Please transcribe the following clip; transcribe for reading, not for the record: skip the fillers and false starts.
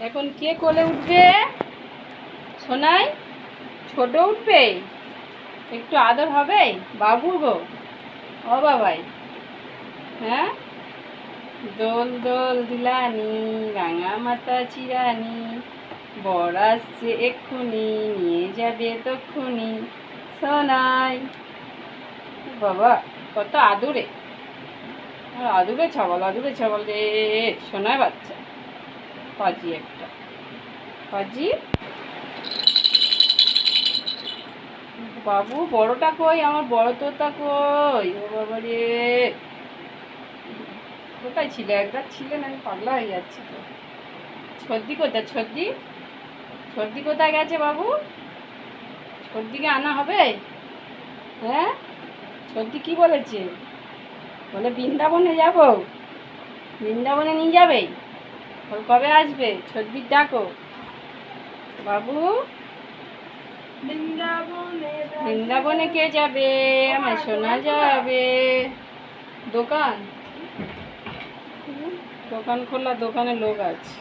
এখন কে কোলে উঠবে? সোনাই ছোট উঠবে? একটু আদর হবে বাবু গো? ও বাবাই, হ্যাঁ, দোল দোল দুলানি রাঙা মাথা চিরানি, বর আসছে এক্ষুনি নিয়ে যাবে তক্ষুনি। সোনাই বাবা, কত আদুরে, আদুরে ছাগল রে। সোনার বাচ্চা, পাজি একটা, পাজি। বাবু বড়টা কই? আমার বড় তোতা কই? ও বাবা রে, কোথায় ছিল? একবার ছিলেন, আমি পাগলা হয়ে যাচ্ছি তো। ছর্দি কোথায়? ছর্দি, ছর্দি কোথায় গেছে বাবু? ছর্দিকে আনা হবে? হ্যাঁ, ছর্দি কি বলেছে? বলে বৃন্দাবনে যাব, বৃন্দাবনে নিয়ে যাবে। কবে আসবে? ছর্দির ডাকো বাবু। বৃন্দাবনে কে যাবে? আমার সোনা যাবে। দোকান, দোকান খোলা, দোকানে লোক আছে।